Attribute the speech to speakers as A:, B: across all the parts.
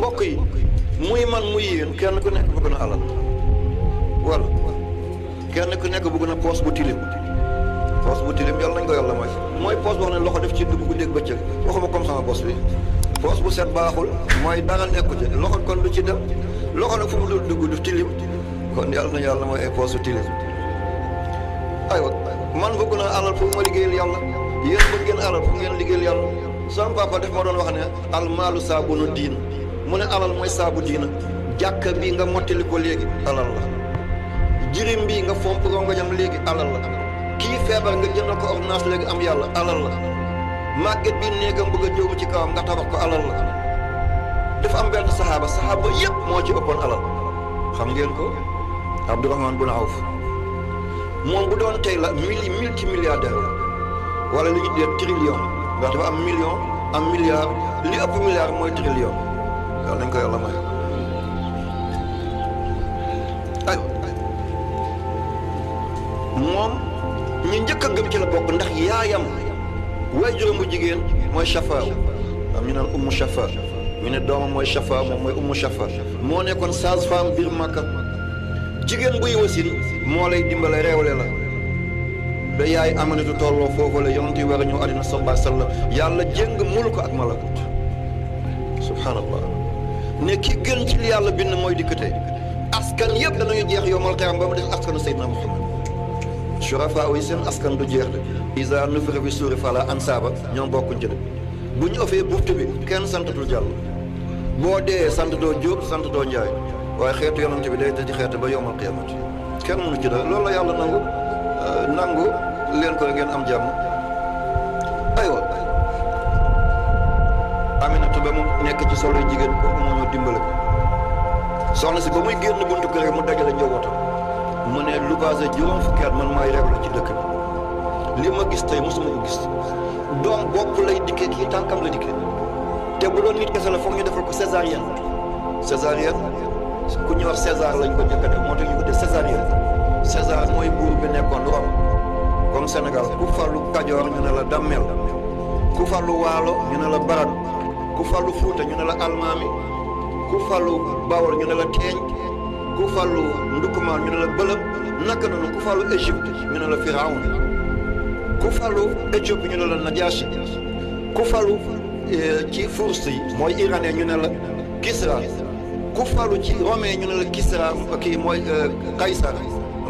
A: mbokk yi muy man muy yéen kenn ku nekk bëgg na alal wala kenn ku nekk bëgg na poos bu tilim yàlla nañ ko yàlla mooy poos boo xam ne loxo def ci dugg guddeeg bëccëg waxuma comme sama bos bi poos bu set baaxul mooy dara nekku ci loxo kon du ci dem loxo nag fu mu dul dugg du tilim kon yàlla na yàlla mooy ay poos bu tilim aywa man bëgg naa alal pour ma liggéeyal yàlla yéen bëgg ngeen alal pour ngeen liggéeyal yàlla sama papa def ma doon wax ne almaalu saabunu diin mu ne alal mooy saabu diina jàkka bii nga mottali ko léegi alal la jirim bii nga fomp rongoñam léegi alal la kii feebar nga jënd ko ordonnance léegi am yàlla alal la màgget bi néegam bëgg a jóomu ci kawam nga tabax ko alal la dafa am benn saxaaba yépp moo ci ëppoon alal xam ngeen ko Abdourahman bun Awf moom bu doon tey la multimilliardaire la wala li ñu tuddee trillion ndax dafa am million am milliard li ëpp milliard mooy trillion yàlla nañ ko yàlla may ay moom ñu njëkk a gëm ci la bokk ndax yaayam waajuram bu jigéen mooy Shafa am ñu naan ummu Shafa ñu ne doomam mooy Shafa moom mooy ummu Shafa moo nekkoon sage-femme biir Makka jigéen buy wasin moo lay dimbale réewle la ba yaay Aminatu tolloo foofu la yonent yi war a ñëw àddina sallallahu alayhi wa sallam yàlla jéng mul ko ak malakut subhanallah ne ki gën ci li yàlla bind mooy dikkate askan yëpp danañu jeex yowmal qiyaama ba mu def askanu Seydina Muhammad surafa yi seen askan du jeex de isa nufixa fi suuri fala ansaaba ñoom bokkuñ ci de bu ñu ëffee buftu bi kenn santatul jàll boo dee sant doo Jóob sant doo Njaay waaye xeetu yonent bi day tëj xeetu ba yowmal qiyaamati kenn mënu ci dara loolu la yàlla nangu leen ko ngeen am jàmm aywa Aminatu ba mu nekk ci solo jigéen kooku moo ñoo dimbale ko soxna si ba muy génn buntu kër mu dajale njabootam mu ne lu basé juróom fukki at man maay réew la ci dëkk bi li ma gis tey mosuma ko gis doom bopp lay dikkee kii tànkam la dikkee te bu doon nit kese la foog ñu defal ko césarienne ku ñuy wax César lañ ko njëkk a def moo tax ñu ko def césarienne César mooy buur bi nekkoon Rome comme Sénégal ku fallu Kajoor ñu ne la Dammel ku fallu Waalo ñu ne la Barak ku fallu Fuuta ñu ne la Almaami ku fallu Bawol ñu ne la Teeñ ku fallu Ndukumaan ñu ne la Bëlëb naka noonu ku fallu Égypte ñu ne la Firawn ku fallu Éthiopie ñu ne la Najaasi ku fallu ci Furs yi mooy iranien ñu ne la Kisra ku fallu ci romain ñu ne la Kisra kii mooy Kaysar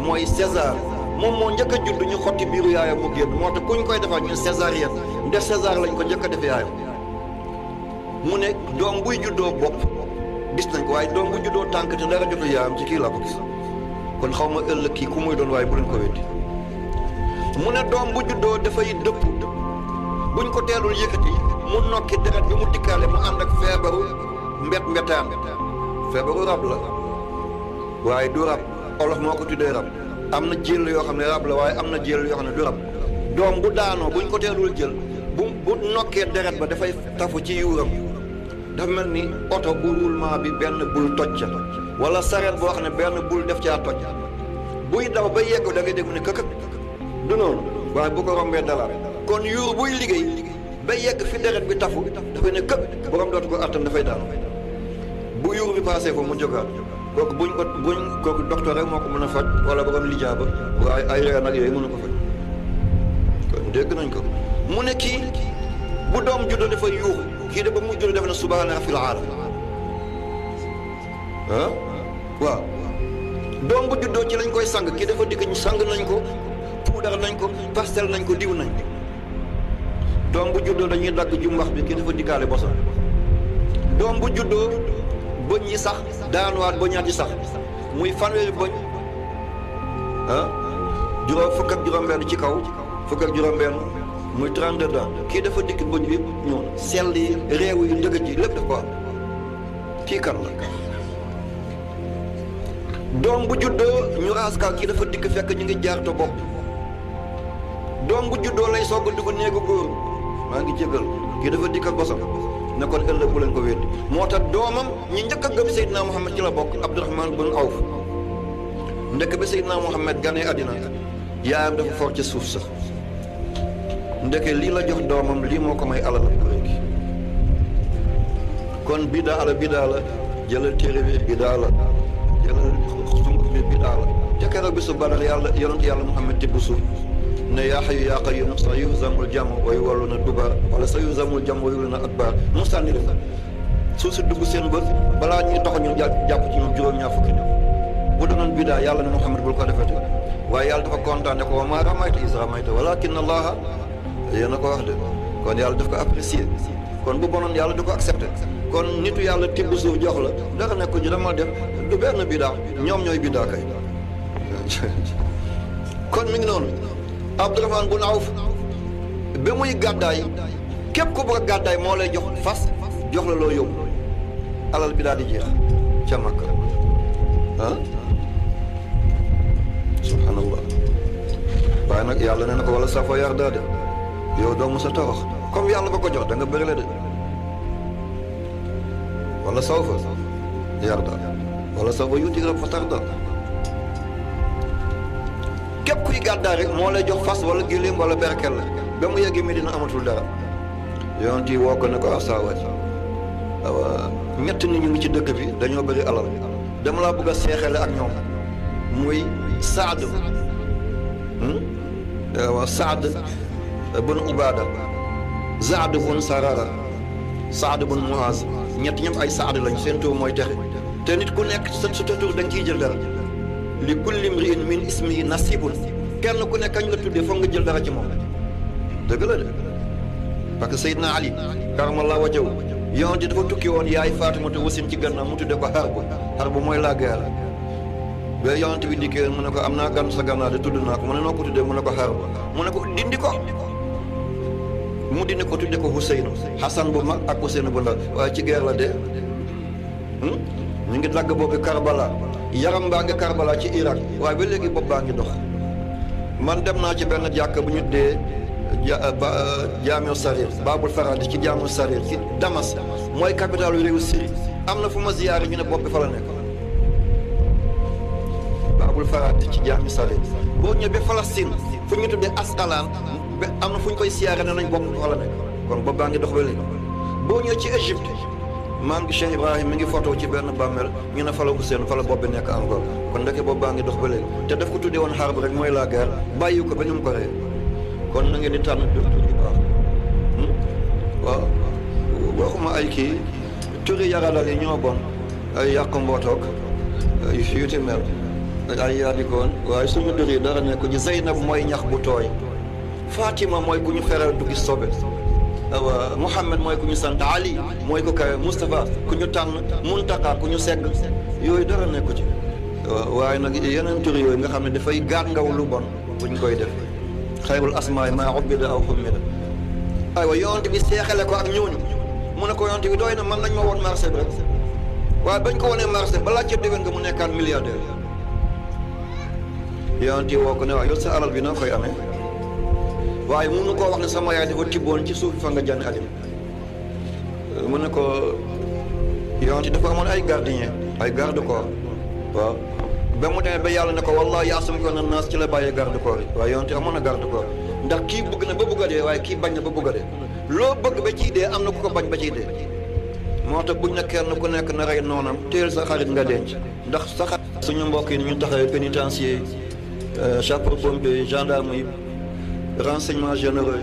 A: mooy César moom moo njëkk a judd ñu xotti biiru yaayam mu génn moo tax ku ñu koy defaat ñu césarienne nde César lañ ko njëkk a def yaayam mu ne doom buy juddoo bopp gis nañ ko waaye doom bu juddoo tànk te dara jotul yaayam ci kii laa ko gis kon xaw ma ëllëg kii ku muy doon waaye bu leen ko weddi mu ne doom bu juddoo dafay dëpp buñ ko teelul yëkkati mu nokki deret bi mu dikkaale mu ànd ak feebaru mbetaan feebaru rab la waaye du rab olof moo ko tuddee rab am na jël yoo xam ne rab la waaye am na jël yoo xam ne du rab doom bu daanoo buñ ko teelul jël bu nokkee deret ba dafay tafu ci yuuram dafa mel ni oto bu roulement bi benn bul toj ca wala sareet boo xam ne benn bul def caa toj buy daw ba yegg da ngay dégg ne këkëk du noonu waaye bu ko rombee dalaat kon yuur buy liggéey ba yegg fi deret bi tafu dafay ne këk borom dootu ko attan dafay daanu bu yuur bi passé ko mu jógaat kooku docteur rek moo ko mën a faj wala borom lijaaba waaye ay reen ak yooyu mënu ko faj kon dégg nañ ko mu ne kii bu doom juddoo dafa yuuxu kii de ba mu juddoo def na subhaana rabbil aala waaw doom bu juddoo ci lañ koy sang kii dafa dikk ñu sang nañ ko puudar nañ ko pastel nañ ko diw nañ ko doom bu juddoo dañuy dagg jumbax bi kii dafa dikkaale bosam doom bu juddoo bëñ yi sax daanuwaat bëñaat yi sax muy fanweeri bëñ fukk ak juróom-benn ci kaw fukk ak juróom-benn muy 32 dents kii dafa dikk bëñ bi ñëw sell yi réew yi ndëgëj yi lépp daf ko am kii kan la doom bu juddoo ñu raaskal kii dafa dikk fekk ñu ngi jaar to bopp doom bu juddoo lay soog a dugg néegu góor maa ngi jégal kii dafa dikk ak bosam ne kon ëllëg bu leen ko weddi moo tax doomam ñi njëkk a gëm Seydina Muhammad ci la bokk Abdourahman bun Awf ndekk ba Seydina Muhammad ganee àddina yaayam dafa for ci suuf sax ndeke lii la jox doomam lii moo ko may alal léegi kon bidaa la jëlal téere bi bidaa la jëlal sunguf bi bidaa la te keroog bisu Badar yàlla yonent yàlla Muhammad tibb suuf ne yaa hayyu yaa qayyum sa yuhzamul jam'u wa yuwalluna dubar wala sa yuhzamul jam'u wa yuwalluna adbar mu sànni leen suuf si dugg seen bët balaa ñuy tax ñu jàpp ci ñoom juróom-ñaar fukki nit bu doonoon bidaa yàlla ne Muhammad bul ko defete waaye yàlla dafa kontaan ne ko wa maa ramayta iz ramayta walaakinna Allaaha yéen a ko wax de kon yàlla daf ko apprécier kon bu bonoon yàlla du ko accepté kon nitu yàlla tibb suuf jox la dara nekk ñu dama def du benn bidaa ñoom ñooy bidaa kay kon mi ngi noonu Abdurahmaan bun Awf ba muy gàddaay képp ku bëgg a gàddaay moo lay jox fas jox la loo yóbbu alal bi daal di jeex ca Makka subhanallah waaye nag yàlla nee na ko wala sawfa yardaa de yow doo mos a tawax comme yàlla ba ko jox da nga bëri la de wala sawfa yardaa wala sawfa yu'tika fatardaa képp kuy gàddaay rek moo lay jox fas wala géléem wala berkel la ba mu yeggee Medina amatul dara yonent yi woo ko ne ko asaawaay waaw ñett nit ñu ngi ci dëkk bi dañoo bëri alal dama laa bëgg a seexale ak ñoom muy Saad Saad bun Ubaada Zaad bun Sarara Saad bun Muaz ñett ñëpp ay Saad lañ seen tur mooy texe te nit ku nekk sa tur da nga ciy jël dara li kulli mri'in min ismihi nasibun kenn ku nekk kañ la tuddee foog nga jël dara ci moom dëgg la de parce que Seydina Ali karamallahu wajhahu yonent dafa tukki woon yaay Faatimata wasin ci gannaaw mu tuddee ko Harb mooy la guerre ba yonent bi dikkee mu ne ko am naa gan sa gannaaw de tudd naa ko mu ne noo ko tuddee mu ne ko Harb mu ne ko dindi ko mu dindi ko tuddee ko Huseynu Hasan bu mag ak Huseynu bu ndaw waaye ci guerre la dee ñu ngi dagg boobu Karbala yaram baa ngi Karbala ci Irak waaye ba léegi bopp baa ngi dox man dem naa ci benn jàkk bu ñu dee Jaamiu Sarir Baabul Faradi ci Jaamiu Sarir ci Damas mooy capitale yu réewu Syrie am na fu ma ziyaare ñu ne bopp bi fa la nekk Baabul Faradi ci Jaamiu Sarir boo ñëwee ba Palestine fu ñu tuddee Asqalaan ba am na fu ñu koy siyaare ne nañ bopp bi fa la nekk kon bopp baa ngi dox ba léegi boo ñëwee ci Égypte maam gi Cheikh Ibrahim mi ngi photo ci benn bàmmeel ñu ne fa la Ousseynou fa la bopp bi nekk encore kon ndeke bopp baa ngi dox ba léegi te daf ko tuddee woon Harb rek mooy la guerre bàyyi ko ba ñu mu ko rey kon na ngeen di tànn tur yu baax waaw waxuma ay kii turi yaradal yi ñoo bon ay yàq mbootoog ay fiuti mel ay yaadikoon waaye suñu dur yi dara nekk ci Zeynab mooy ñax bu tooy Fatima mooy ku ñu feral du gis sobe waaw Mouhamed mooy ku ñu sant Ali mooy ko kawe Moustapha ku ñu tànn Muntaka ku ñu segg yooyu dara nekku ci waaye nag yeneen tur yooyu nga xam ne dafay gaat ngaw lu bon buñ koy def xayrul asmaay maa ubbida aw xummida aywa yonent bi seexale ko ak ñooñu mu ne ko yonent bi doy na man nañ ma woon marché bi rek waaye bañ ko wonee marché balaa ca déwén nga mu nekkaat milliardaire yonent yi woo ko ne waaw yow sa alal bi noo koy amee waaye mënu koo wax ne sama yaay dafa tibboon ci suuf fa nga jànn adim mu ne ko yonent dafa amoon ay gardien ay garde corps waaw ba mu demee ba yàlla ne ko wallahi yaasumuka mina naas ci la bàyyee garde corps yi waaye yonent amoon na garde corps ndax kii bëgg na ba bëgg a dee waaye kii bañ na ba bëgg a dee loo bëgg ba ciy dee am na ku ko bañ ba ciy dee moo tax buñ ne kenn ku nekk na rey noonam téel sa xarit nga denc ndax sa xarit suñu mbokk yi ni ñu taxawee pénitencier sapeurs-pompiers gendarme yi renseignements généraux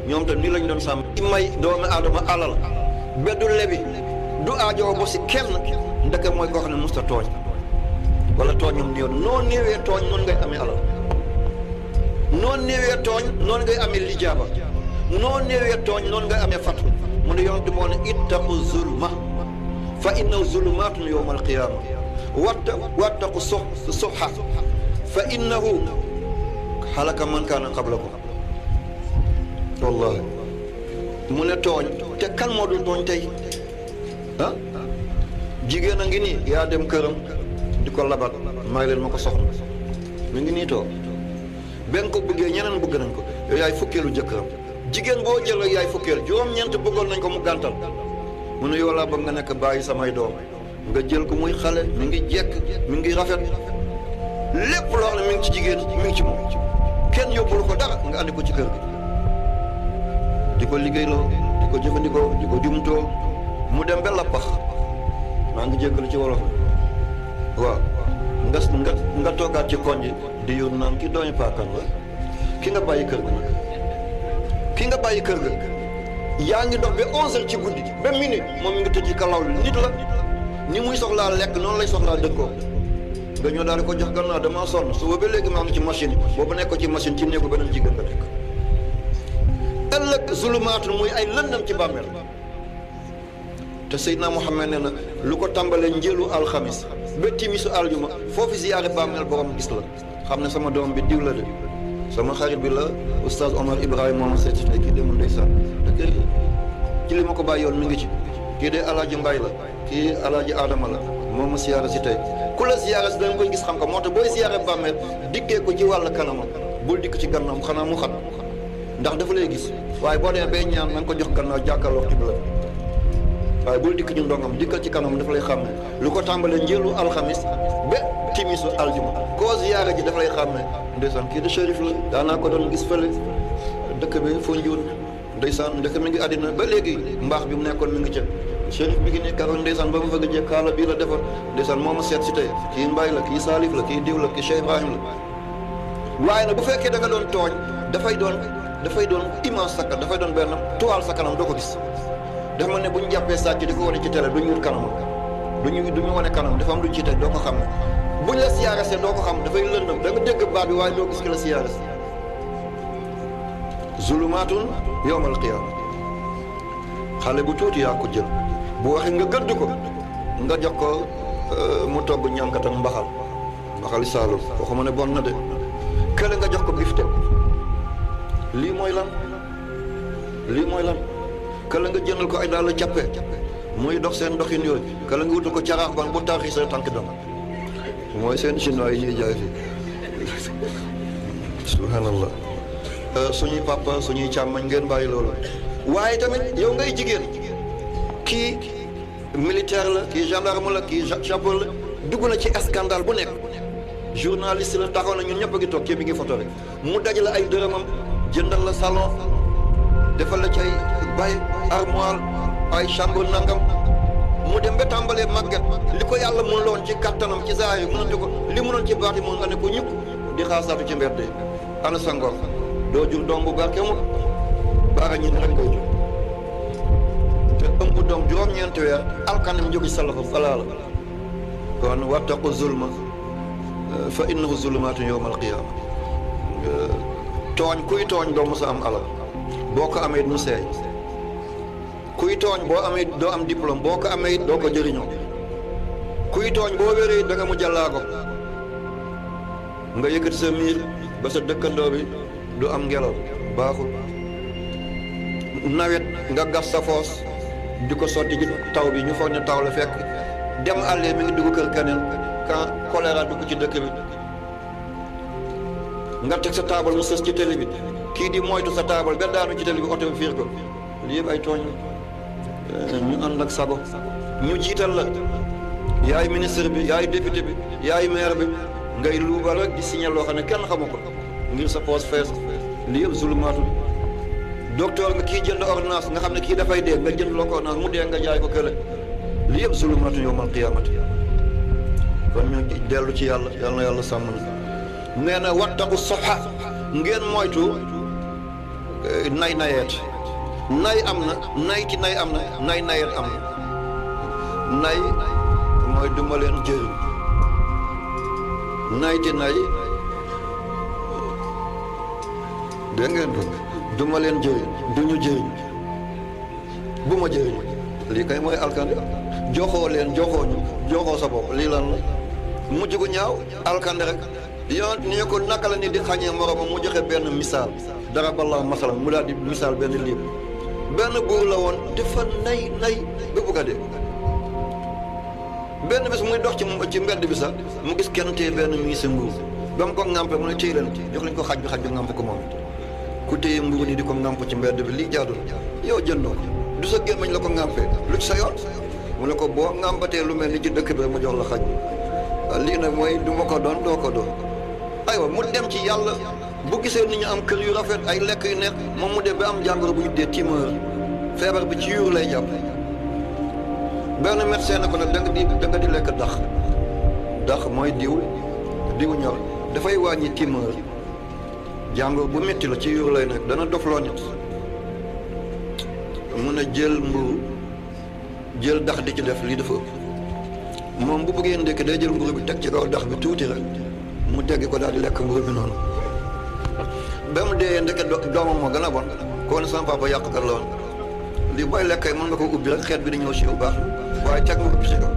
A: ñoom tam nii lañ doon sàmm ci may doomu aadama alal beddu lebi du aajoo ba si kenn ndeke mooy koo xam ne musta tooñ wala tooñum néew noo néewee tooñ noonu ngay amee alal noo néewee tooñ noonu ngay amee lijaaba noo néewee tooñ noonu ngay amee fatu mu ne yonent moo ne ittaqu zulma fa innahu zulumaatun yawma alqiyaama wattaqu suxa fa innahu halaka man kaana qablakum wallahi mu ne tooñ te kan moo dul tooñ tey ah jigéen a ngi nii yaa dem këram di ko labat may leen ma ko soxna mi ngi nii toog benn ko bëggee ñeneen bëgg nañ ko yow yaay fukkeelu jëkkëram jigéen boo jël yaay fukkeel juróom-ñeent bëggoon nañ ko mu gàntal mu ne yow laa bëgg nga nekk bàyyi samay doom nga jël ko muy xale mi ngi jekk mi ngi rafet lépp loo xam ne mi ngi ci jigéen mi ngi ci moom kenn yóbbul ko dara nga andi ko ci kër gi di ko liggéeyloo di ko jëfandikoo di ko jumtoo mu dem ba lappax maa ngi jéggalu ci wolof waaw nga toogaat ci koñ ji di yónn naan ki dooñu paakan la ki nga bàyyi kër ga yaa ngi dox ba 11h ci guddi ba minuit moom mi ngi tëj ci kalaw li nit la ni muy soxlaa lekk noonu lay soxlaa dëkkoo nga ñëw daal di ko jox gannaaw damaa sonn suba ba léegi maa ngi ci machine boobu nekk ko ci machine ci néegu beneen jigéen nga nekk ëllëg zulumaatun muy ay lëndam ci bàmmeel te Seydina Muhammad nee na lu ko tàmbalee njëlu alxamis ba timisu aljuma foofu ziyaare bàmmeel borom gis la xam ne sama doom bi diw la de sama xarit bi la oustaz Omar Ibrahima moom seeti tey kii demul ndeysaan te ci li ma ko bàyyi yoon mi ngi ci kii de alaaji Mbay la kii alaaji Adama la moom ma ziyaare si tey ku la ziyaare si da nga koy gis xam ko moo tax booy ziyaare bàmmeel dikkee ko ci wàll kanamam bul dikk ci gannaaw xanaa mu xat ndax dafa lay gis waaye boo demee bay ñaan na nga ko jox gannaaw jàkkaarloo ci la waaye bul dikk ñu ndongam dikkal ci kanam dafa lay xàmme lu ko tàmbalee njëlu alxamis ba timisu aljuma koo ziyaare ji dafa lay xàmme ndeysaan kii de shérif la daanaa ko doon gis fële dëkk bi Foundiougne ndeysaan ndëkk mi ngi àddina ba léegi mbaax bi mu nekkoon mi ngi ca shérif mi ngi ne karoon ndeysaan ba mu fa gëjee kaala bii la defar ndeysaan moo ma seet si tey kii Mbaye la kii Salif la kii diw la kii Cheikh Ibrahim la waaye nag bu fekkee da nga doon tooñ dafay doon immense sa kanam dafay doon benn toile sa kanam doo ko gis dafa mel ne bu ñu jàppee sàcc di ko wane ci télé du ñu wut kanamam du ñu wane kanam dafa am lu ñu ci teg doo ko xam ne buñ la siyaare see doo ko xam dafay lëndëm da nga dégg baat bi waaye doo gis ki la siyaare si zulumaatun yawmal qiyaama xale bu tuuti yaa ko jël bu waxee nga gëdd ko nga jox ko mu togg ñànkatam mbaxali saalum waxuma ne bon na de kële nga jox ko bifte lii mooy lan kële nga jëndal ko ay daal la cappe muy dox seen doxin yooyu kële nga wutu ko caraax ban bu tarxi sa tànk dama mooy seen chinois yi ñuy jaay fii subhanallah suñuy papa suñuy càmmañ ngeen bàyyi loolu waaye tamit yow ngay jigéen kii militaire la kii gendarme la kii chapeau la dugg na ci scandale bu nekk journaliste la taxaw na ñun ñëpp a ngi toog kii bi ngi photo rek mu daj la ay dërëmam jëndal la salon defal la ci ay bay armoire ay chambre nangam mu dem ba tàmbalee màgget li ko yàlla mun loon ci kattanam ci zaahir mënatu ko li munoon ci baati mun nga ne ko ñëpp di xaasaatu ci mbedd yi ana sa ngor doo jur doom bu barke mu baara ñi rek ngay jur te ëmb doom juróom-ñeenti weer alkanem jóge sa loxo falaa la kon wattaqu zulma fa innahu zulumaatun yawmal qiyaama tooñ kuy tooñ doo mos a am alal boo ko amee it mu seey kuy tooñ boo amee doo am diplôme boo ko amee it doo ko jëriñoo kuy tooñ boo wéree da nga mu jàllaago nga yëkkati sa miir ba sa dëkkandoo bi du am ngelaw baaxul nawet nga gas sa foos di ko sotti ci taw bi ñu foog ne taw la fekk dem àllee mi ngi dugg kër keneen quand choléra dugg ci dëkk bi nga teg sa taabal mu sës ci télé bi kii di moytu sa taabal ba daanu ci télé bi oto bi fiir ko lii yëpp ay tooñ ñu ànd ak sago ñu jiital la yaay ministre bi yaay député bi yaay maire bi ngay luubal rek di signé loo xam ne kenn xamu ko ngir sa poos fees lii yëpp zulumaatu docteur nga kii jënd ordonnance nga xam ne kii dafay dee nga jënd loo ko ordonnance mu dee nga jaay ko kële lii yëpp zulumaatu yawmal qiyaamati kon ñu dellu ci yàlla yal na yàlla sàmm na nee na wattaqu soxa ngeen moytu nayeet nay am na nay ci nay am na nayeet am na nay mooy duma leen jëriñ nay ci nay dégg ngeen ko duma leen jëriñ duñu jëriñ bu ma jëriñ lii kay mooy alkande joxoo leen joxoo ñu joxoo sa bopp lii lan la mujj gu ñaaw alkande rek yoon ni ko naka la ni di xàññee moromam mu joxe benn misaal dara balaa masalan mu daal di misaal benn liib benn buur la woon dafa nay ba bugg a dee benn bés muy dox ci mbedd bi sax mu gis kenn téye benn miisi nguur ba mu ko ŋàmpe mu ne téye leen jox lañ ko xaj bi ŋàmp ko moom ku téye mbuur ni di ko ŋàmp ci mbedd bi lii jaadul yow jëndoo du sa gémmañ la ko ŋàmpee lu ci sa yoon mu ne ko boo ŋàmpatee lu mel ni ci dëkk bi rek mu jox la xaj bi lii nag mooy du ma ko doon doo ko doon aywa mu dem ci yàlla bu gisee nit ñi am kër yu rafet ay lekk yu neex moom mu dem ba am jàngoro bu ñu dee tumeur feebar bi ci yuur lay jàpp benn médecin na ko nag da nga di lekk dax mooy diw ñor dafay wàññi tumeur jàngoro bu métti la ci yuur lay nekk dana dofloo nit mun a jël mburu jël dax di ci def lii dafa ëpp moom bu bëggee ndekki day jël mburu bi teg ci kaw dax bi tuuti rek mu teggi ko daal di lekk mburu bi noonu ba mu dee ndeke doomam moo gën a bon kon sama papa yàq kat la woon lii booy lekkee mën nga ko ubbi rek xeet bi di ñëw si bu baax waaye teg mburu bi si kaw